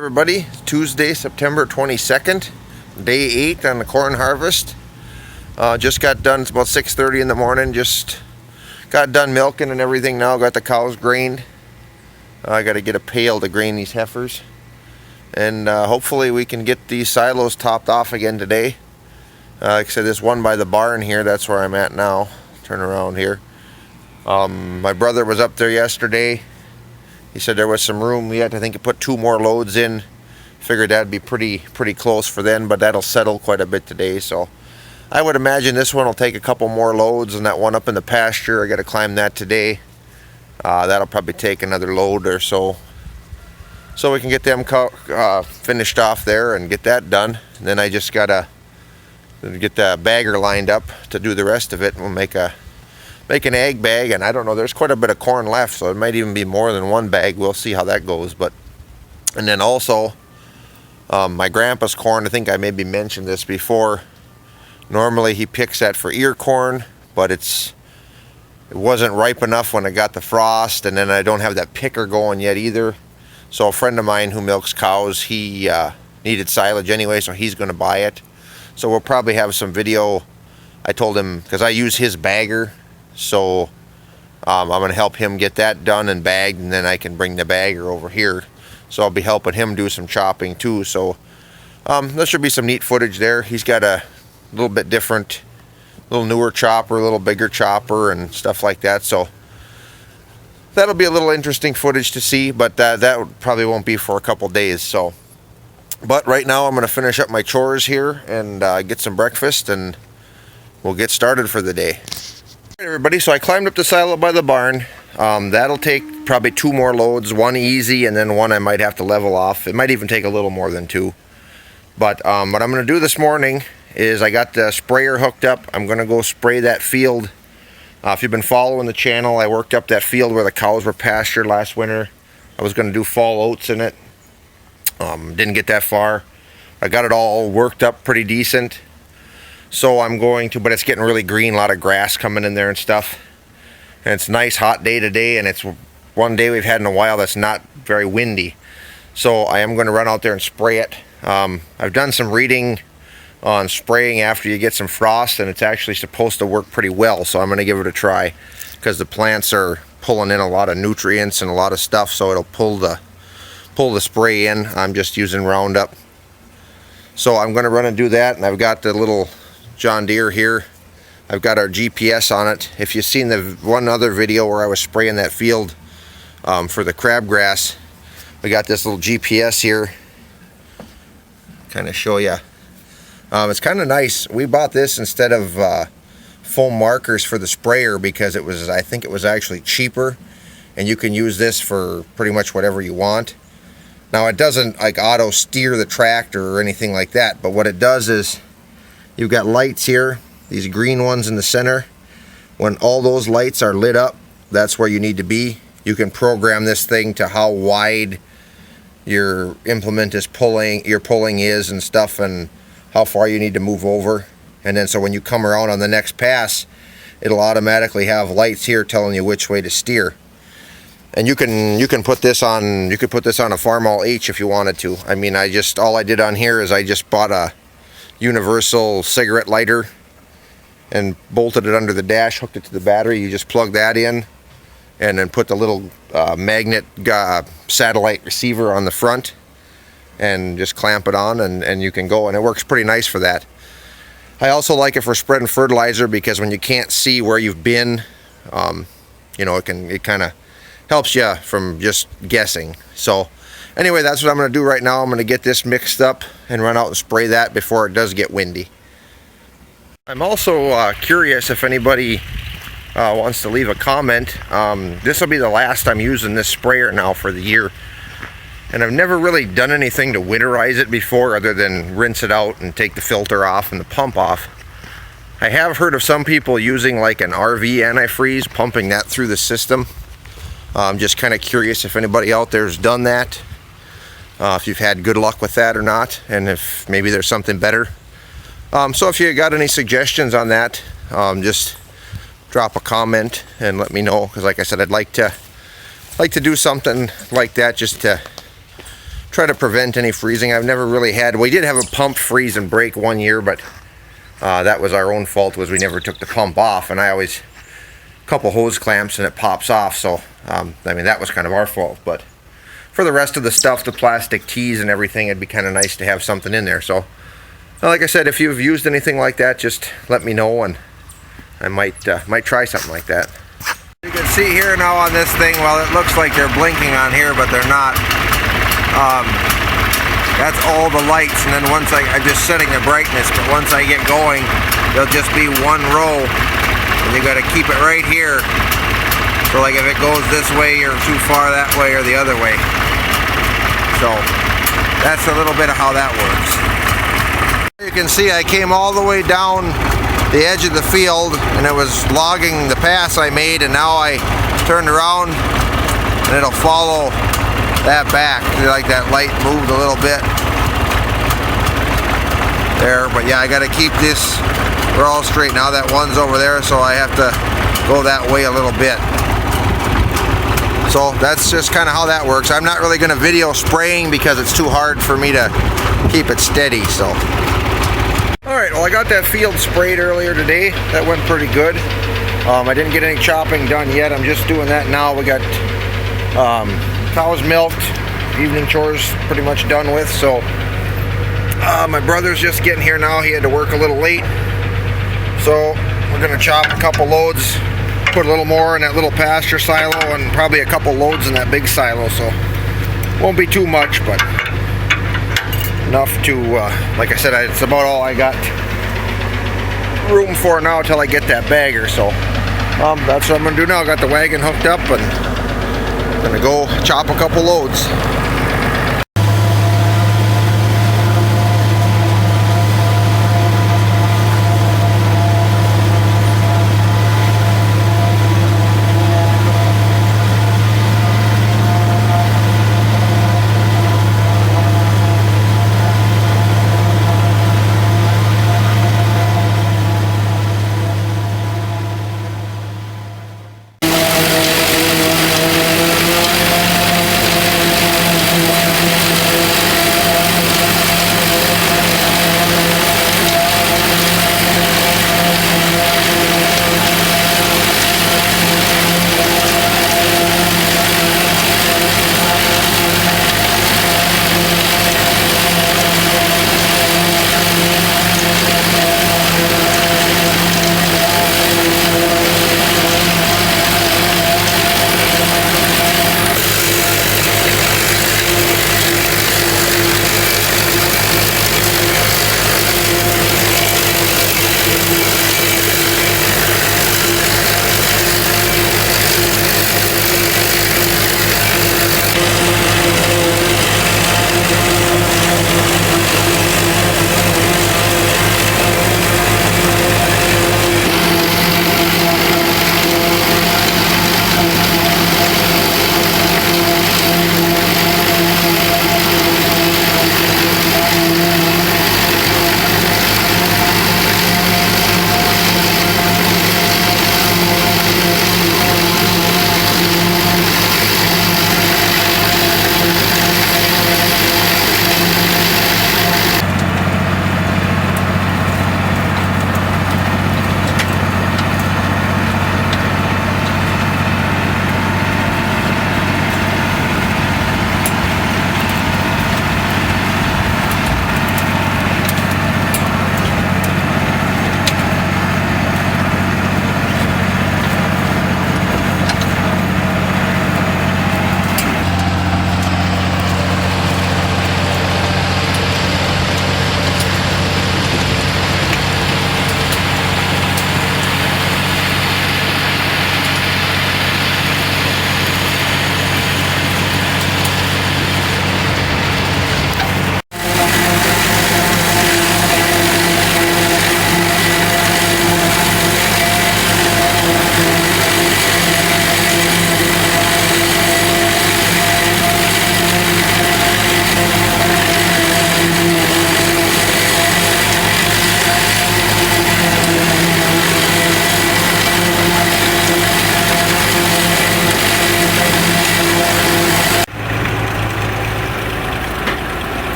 Everybody, Tuesday, September 22nd, day 8 on the corn harvest. Just got done. It's about 6:30 in the morning. Just got done milking and everything now. Got the cows grained. I got to get a pail to grain these heifers. And hopefully we can get these silos topped off again today. Like I said, this one by the barn here, that's where I'm at now. Turn around here. My brother was up there yesterday. He said there was some room. We had to, I think, put 2 more loads in. Figured that'd be pretty close for then, but that'll settle quite a bit today. So I would imagine this one will take a couple more loads, and that one up in the pasture, I got to climb that today. That'll probably take another load or so. So we can get them finished off there and get that done. And then I just gotta get the bagger lined up to do the rest of it. We'll make an egg bag, and I don't know, there's quite a bit of corn left, so it might even be more than one bag. We'll see how that goes. And then also my grandpa's corn, I think I maybe mentioned this before. Normally he picks that for ear corn, but it wasn't ripe enough when I got the frost, and then I don't have that picker going yet either. So a friend of mine who milks cows, he needed silage anyway, so he's going to buy it. So we'll probably have some video. I told him, because I use his bagger, so I'm going to help him get that done and bagged, and then I can bring the bagger over here. So I'll be helping him do some chopping too. So there should be some neat footage there. He's got a little bit different, little newer chopper, a little bigger chopper and stuff like that. So that'll be a little interesting footage to see, but that probably won't be for a couple days. So, but right now I'm going to finish up my chores here and get some breakfast, and we'll get started for the day. Everybody, so I climbed up the silo by the barn. That'll take probably 2 more loads, one easy and then one I might have to level off. It might even take a little more than 2. But what I'm going to do this morning is I got the sprayer hooked up. I'm going to go spray that field. If you've been following the channel, I worked up that field where the cows were pastured last winter. I was going to do fall oats in it. Didn't get that far. I got it all worked up pretty decent. So I'm going to, but it's getting really green, a lot of grass coming in there and stuff. And it's a nice hot day today, and it's one day we've had in a while that's not very windy. So I am going to run out there and spray it. I've done some reading on spraying after you get some frost, and it's actually supposed to work pretty well. So I'm going to give it a try, because the plants are pulling in a lot of nutrients and a lot of stuff, so it'll pull the spray in. I'm just using Roundup. So I'm going to run and do that, and I've got the little John Deere here. I've got our GPS on it. If you've seen the one other video where I was spraying that field for the crabgrass, we got this little GPS here. Kind of show you. It's kind of nice. We bought this instead of foam markers for the sprayer because I think it was actually cheaper, and you can use this for pretty much whatever you want. Now it doesn't like auto steer the tractor or anything like that, but what it does is you've got lights here, these green ones in the center. When all those lights are lit up, that's where you need to be. You can program this thing to how wide your implement is pulling, your pulling is and stuff, and how far you need to move over. And then so when you come around on the next pass, it'll automatically have lights here telling you which way to steer. And you can put this on, you could put this on a Farmall H if you wanted to. I mean, all I did on here is I just bought a universal cigarette lighter and bolted it under the dash, hooked it to the battery. You just plug that in and then put the little magnet satellite receiver on the front and just clamp it on, and you can go, and it works pretty nice for that. I also like it for spreading fertilizer, because when you can't see where you've been, you know, it kind of helps you from just guessing. So anyway, that's what I'm going to do right now. I'm going to get this mixed up and run out and spray that before it does get windy. I'm also curious if anybody wants to leave a comment. This will be the last I'm using this sprayer now for the year. And I've never really done anything to winterize it before other than rinse it out and take the filter off and the pump off. I have heard of some people using like an RV antifreeze, pumping that through the system. I'm just kind of curious if anybody out there has done that, if you've had good luck with that or not, and if maybe there's something better. So if you got any suggestions on that, just drop a comment and let me know, because like I said, I'd like to do something like that just to try to prevent any freezing. I've never really had, we did have a pump freeze and break one year, but that was our own fault, was we never took the pump off, and I always, couple hose clamps and it pops off, so I mean, that was kind of our fault. But for the rest of the stuff, the plastic tees and everything, it'd be kind of nice to have something in there. So like I said, if you've used anything like that, just let me know, and I might try something like that. You can see here now on this thing, well, it looks like they're blinking on here, but they're not. That's all the lights, and then once I'm just setting the brightness, but once I get going, there'll just be one row, and you got to keep it right here. So like if it goes this way or too far that way or the other way. So that's a little bit of how that works. You can see I came all the way down the edge of the field, and it was logging the pass I made, and now I turned around and it'll follow that back. Like that light moved a little bit there, but yeah, I got to keep this, we're all straight now. That one's over there, so I have to go that way a little bit. So that's just kind of how that works. I'm not really going to video spraying because it's too hard for me to keep it steady. So alright, well, I got that field sprayed earlier today. That went pretty good. I didn't get any chopping done yet. I'm just doing that now. We got cows milked, evening chores pretty much done with. So my brother's just getting here now. He had to work a little late, so we're gonna chop a couple loads, put a little more in that little pasture silo, and probably a couple loads in that big silo. So won't be too much, but enough to like I said, it's about all I got room for now till I get that bagger. So that's what I'm gonna do now. I got the wagon hooked up, and I'm gonna go chop a couple loads.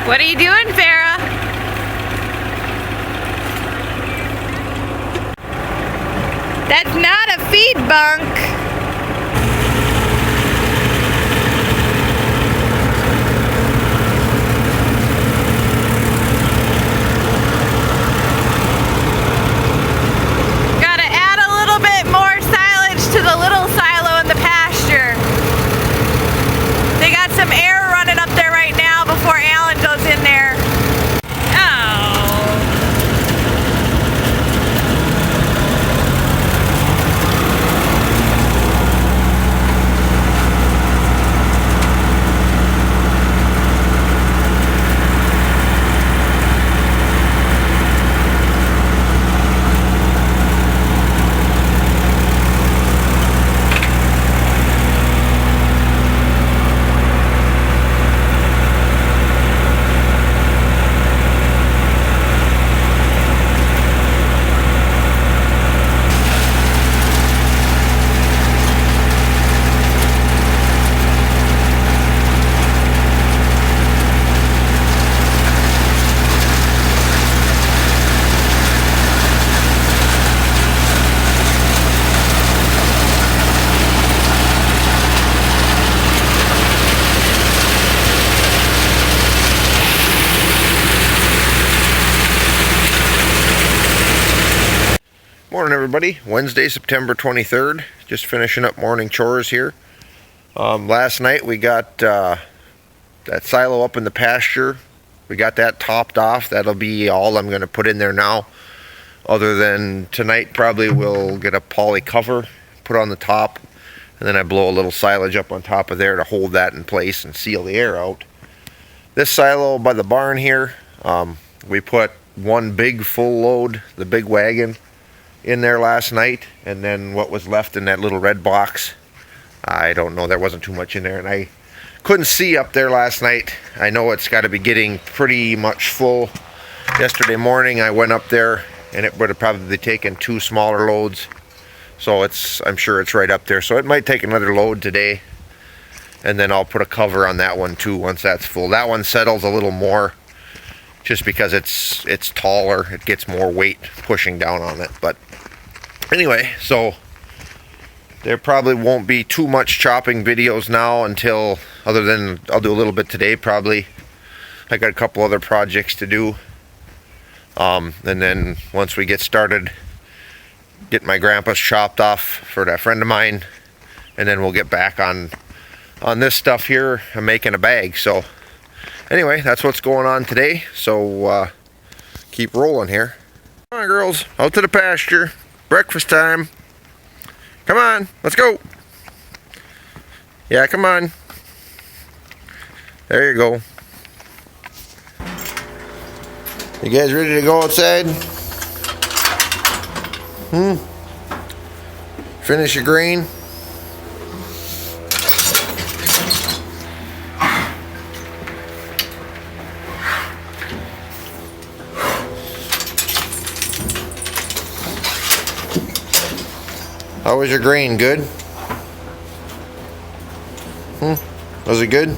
What are you doing, Farrah? That's not a feed bunk. Morning everybody, Wednesday, September 23rd, just finishing up morning chores here. Last night we got that silo up in the pasture. We got that topped off. That'll be all I'm going to put in there now. Other than tonight probably we'll get a poly cover, put on the top, and then I blow a little silage up on top of there to hold that in place and seal the air out. This silo by the barn here, we put one big full load, the big wagon, in there last night, and then what was left in that little red box, I don't know, there wasn't too much in there, and I couldn't see up there last night. I know it's got to be getting pretty much full. Yesterday morning I went up there and it would have probably taken 2 smaller loads, so I'm sure it's right up there, so it might take another load today, and then I'll put a cover on that one too once that's full. That one settles a little more just because it's taller, it gets more weight pushing down on it. But anyway, so there probably won't be too much chopping videos now until, other than I'll do a little bit today probably. I got a couple other projects to do, and then once we get started, get my grandpa's chopped off for that friend of mine, and then we'll get back on this stuff here. I'm making a bag. So anyway, that's what's going on today, so keep rolling here. Come on girls, out to the pasture, breakfast time. Come on, let's go. Yeah, come on. There you go. You guys ready to go outside? Finish your grain? How was your grain? Good? Was it good?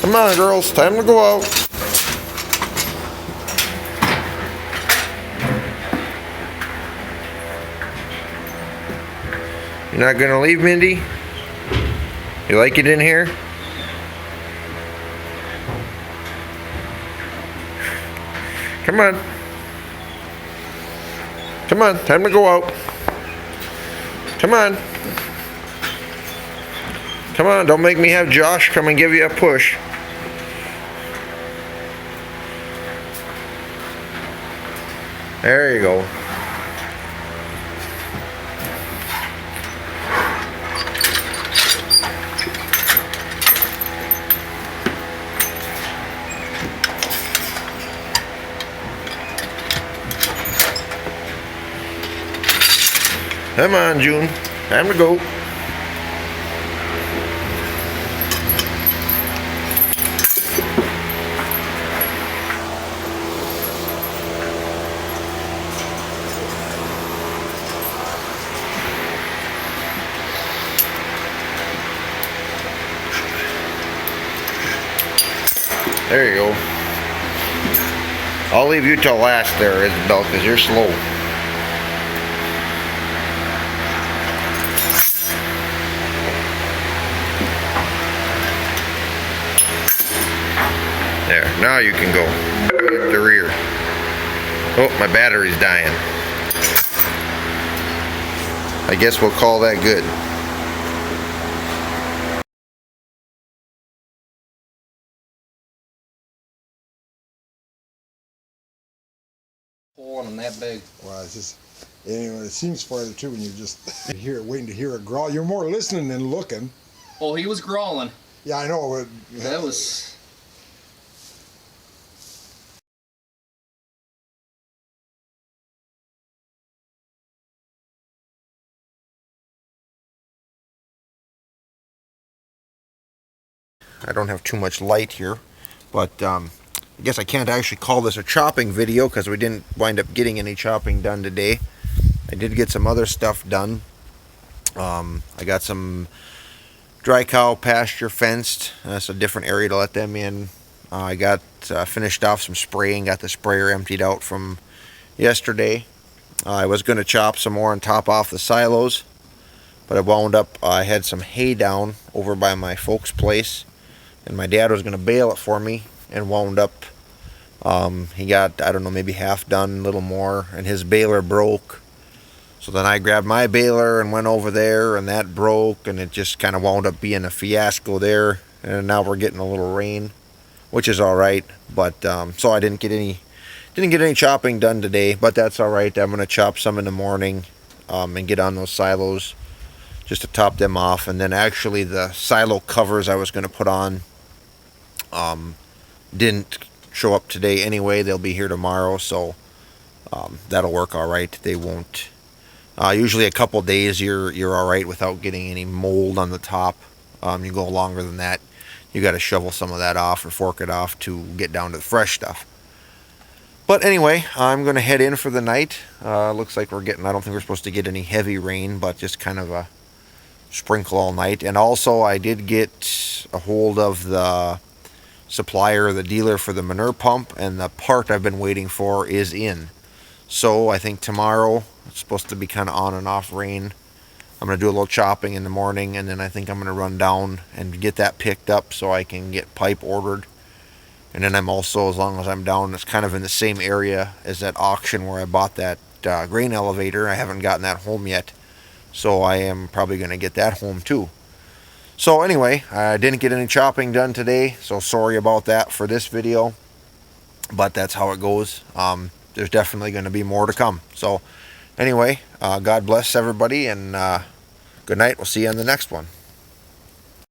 Come on, girls, time to go out. You're not gonna leave, Mindy? You like it in here? Come on. Come on, time to go out. Come on. Come on, don't make me have Josh come and give you a push. There you go. Come on, June. Time to go. There you go. I'll leave you till last there, Isabel, because you're slow. There, now you can go. At the rear. Oh, my battery's dying. I guess we'll call that good. Hole in them that big. Well, it's just, anyway, it seems farther too when you just hear it, waiting to hear it growl. You're more listening than looking. Oh, he was growling. Yeah, I know. But That was. I don't have too much light here, but I guess I can't actually call this a chopping video because we didn't wind up getting any chopping done today. I did get some other stuff done. I got some dry cow pasture fenced. That's a different area to let them in. I got finished off some spraying, got the sprayer emptied out from yesterday. I was going to chop some more and top off the silos, but I wound up, I had some hay down over by my folks' place, and my dad was going to bale it for me, and wound up, he got, I don't know, maybe half done, a little more, and his baler broke. So then I grabbed my baler and went over there, and that broke, and it just kind of wound up being a fiasco there. And now we're getting a little rain, which is all right. But so I didn't get any chopping done today, but that's all right. I'm gonna chop some in the morning and get on those silos just to top them off. And then actually the silo covers I was gonna put on didn't show up today anyway. They'll be here tomorrow, so that'll work all right. They won't. Usually a couple days you're all right without getting any mold on the top. You go longer than that, you got to shovel some of that off or fork it off to get down to the fresh stuff. But anyway, I'm going to head in for the night. Looks like we're getting, I don't think we're supposed to get any heavy rain, but just kind of a sprinkle all night. And also I did get a hold of the supplier, the dealer for the manure pump, and the part I've been waiting for is in. So I think tomorrow, it's supposed to be kind of on and off rain. I'm going to do a little chopping in the morning, and then I think I'm going to run down and get that picked up so I can get pipe ordered. And then I'm also, as long as I'm down, it's kind of in the same area as that auction where I bought that grain elevator. I haven't gotten that home yet, so I am probably going to get that home too. So anyway, I didn't get any chopping done today, so sorry about that for this video, but that's how it goes. There's definitely going to be more to come. So anyway, God bless everybody, and good night. We'll see you on the next one.